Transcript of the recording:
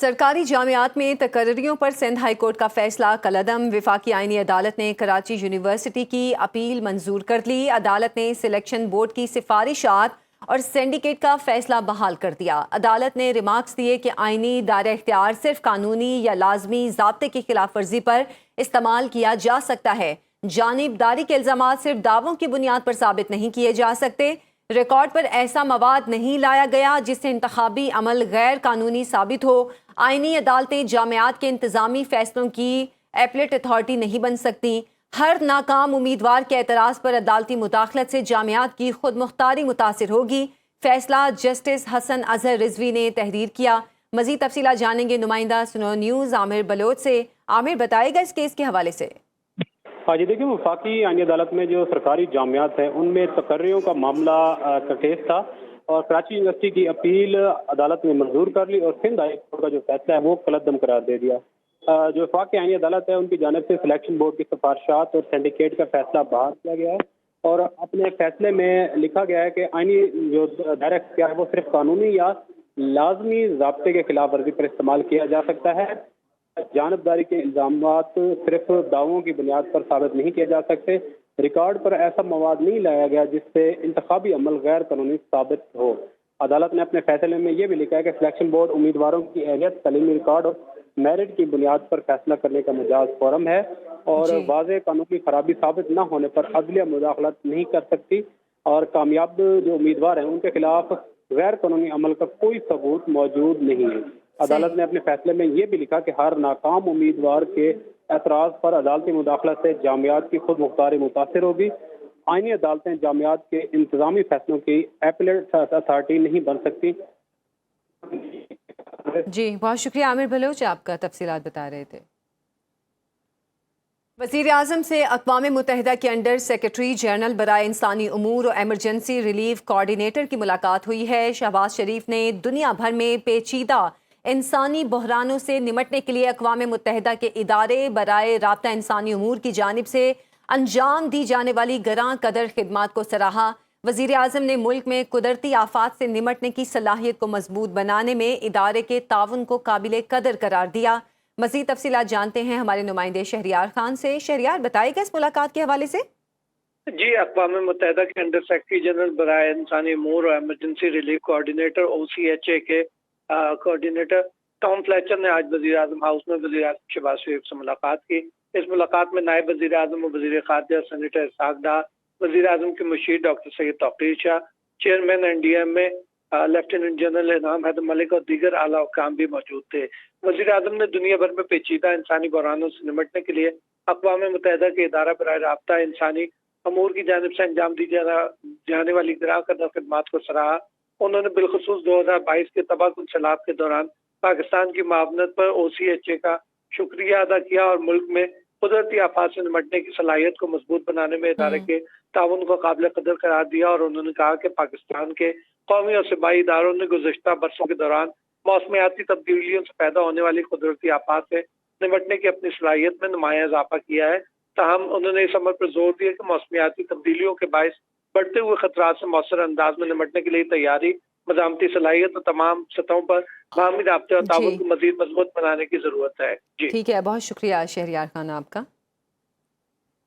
سرکاری جامعات میں تقرریوں پر Sindh high court کا فیصلہ کالعدم۔ وفاقی آئینی عدالت نے کراچی یونیورسٹی کی اپیل منظور کر لی۔ عدالت نے سلیکشن بورڈ کی سفارشات اور سینڈیکیٹ کا فیصلہ بحال کر دیا۔ عدالت نے ریمارکس دیے کہ آئینی دائرہ اختیار صرف قانونی یا لازمی ضابطے کی خلاف ورزی پر استعمال کیا جا سکتا ہے۔ جانبداری کے الزامات صرف دعووں کی بنیاد پر ثابت نہیں کیے جا سکتے۔ ریکارڈ پر ایسا مواد نہیں لایا گیا جس سے انتخابی عمل غیر قانونی ثابت ہو۔ آئینی عدالتیں جامعات کے انتظامی فیصلوں کی ایپلیٹ اتھارٹی نہیں بن سکتی۔ ہر ناکام امیدوار کے اعتراض پر عدالتی مداخلت سے جامعات کی خود مختاری متاثر ہوگی۔ فیصلہ جسٹس حسن اظہر رضوی نے تحریر کیا۔ مزید تفصیلات جانیں گے نمائندہ سنو نیوز عامر بلوچ سے۔ عامر بتائے گا اس کیس کے حوالے سے۔ ہاں جی، دیکھیں وفاقی آئینی عدالت میں جو سرکاری جامعات ہیں ان میں تقرریوں کا معاملہ کا کیس تھا اور کراچی یونیورسٹی کی اپیل عدالت نے منظور کر لی اور سندھ ہائی کورٹ کا جو فیصلہ ہے وہ کالعدم قرار دے دیا۔ جو وفاقی آئینی عدالت ہے ان کی جانب سے سلیکشن بورڈ کی سفارشات اور سینڈیکیٹ کا فیصلہ بحال کیا گیا ہے اور اپنے فیصلے میں لکھا گیا ہے کہ آئینی جو دائرہ اختیار ہے وہ صرف قانونی یا لازمی ضابطے کے خلاف ورزی پر استعمال کیا جا سکتا ہے۔ جانبداری کے الزامات صرف دعووں کی بنیاد پر ثابت نہیں کیے جا سکتے۔ ریکارڈ پر ایسا مواد نہیں لایا گیا جس سے انتخابی عمل غیر قانونی ثابت ہو۔ عدالت نے اپنے فیصلے میں یہ بھی لکھا ہے کہ سلیکشن بورڈ امیدواروں کی اہلیت، تعلیمی ریکارڈ اور میرٹ کی بنیاد پر فیصلہ کرنے کا مجاز فورم ہے اور واضح قانونی خرابی ثابت نہ ہونے پر عدلیہ مداخلت نہیں کر سکتی اور کامیاب جو امیدوار ہیں ان کے خلاف غیر قانونی عمل کا کوئی ثبوت موجود نہیں ہے۔ عدالت نے اپنے فیصلے میں یہ بھی لکھا کہ ہر ناکام امیدوار کے اعتراض پر عدالتی مداخلت سے جامعات کی خود مختاری متاثر ہوگی۔ آئینی عدالتیں جامعات کے انتظامی فیصلوں کی ایپلیٹ اتھارٹی نہیں بن سکتی۔ جی بہت شکریہ عامر بلوچ، آپ کا تفصیلات بتا رہے تھے۔ وزیر اعظم سے اقوام متحدہ کے انڈر سیکرٹری جنرل برائے انسانی امور اور ایمرجنسی ریلیف کوآرڈینیٹر کی ملاقات ہوئی ہے۔ شہباز شریف نے دنیا بھر میں پیچیدہ انسانی بحرانوں سے نمٹنے کے لیے اقوام متحدہ کے ادارے برائے رابطہ انسانی امور کی جانب سے انجام دی جانے والی گراں قدر خدمات کو سراہا۔ وزیر اعظم نے ملک میں قدرتی آفات سے نمٹنے کی صلاحیت کو مضبوط بنانے میں ادارے کے تعاون کو قابل قدر قرار دیا۔ مزید تفصیلات جانتے ہیں ہمارے نمائندے شہریار خان سے۔ شہریار بتائے گا اس ملاقات کے حوالے سے؟ جی، اقوام متحدہ کے انڈر سیکرٹری جنرل برائے انسانی امور اور ایمرجنسی ریلیف کوآرڈینیٹر OCHA کے کوآرڈینیٹر ٹام فلیچر نے آج وزیر اعظم ہاؤس میں وزیر اعظم شہباز شریف سے ملاقات کی۔ اس ملاقات میں نائب وزیر اعظم و وزیر خارجہ سینیٹر اسحاق ڈار، وزیر اعظم کے مشیر ڈاکٹر سید توقیر شاہ، چیئرمین NDMA لیفٹیننٹ جنرل انعام حیدر ملک اور دیگر اعلیٰ حکام بھی موجود تھے۔ وزیر اعظم نے دنیا بھر میں پیچیدہ انسانی بحرانوں سے نمٹنے کے لیے اقوام متحدہ کے ادارہ برائے رابطہ انسانی امور کی جانب سے انجام دی جانے والی گراں قدر خدمات کو سراہا۔ انہوں نے بالخصوص 2022 کے تباہ کن سیلاب کے دوران پاکستان کی معاونت پر OCHA کا شکریہ ادا کیا اور ملک میں قدرتی آفات سے نمٹنے کی صلاحیت کو مضبوط بنانے میں ادارے کے تعاون کو قابل قدر قرار دیا اور انہوں نے کہا کہ پاکستان کے قومی اور صوبائی اداروں نے گزشتہ برسوں کے دوران موسمیاتی تبدیلیوں سے پیدا ہونے والی قدرتی آفات سے نمٹنے کی اپنی صلاحیت میں نمایاں اضافہ کیا ہے۔ تاہم انہوں نے اس عمل پر زور دیا کہ موسمیاتی تبدیلیوں کے باعث بڑھتے ہوئے خطرات سے مؤثر انداز میں نمٹنے کے لیے تیاری، مزاحمتی صلاحیت اور تمام سطحوں پر باہمی رابطے اور تعاون کو مزید مضبوط بنانے کی ضرورت ہے۔ جی ٹھیک ہے، بہت شکریہ شہریار خان آپ کا۔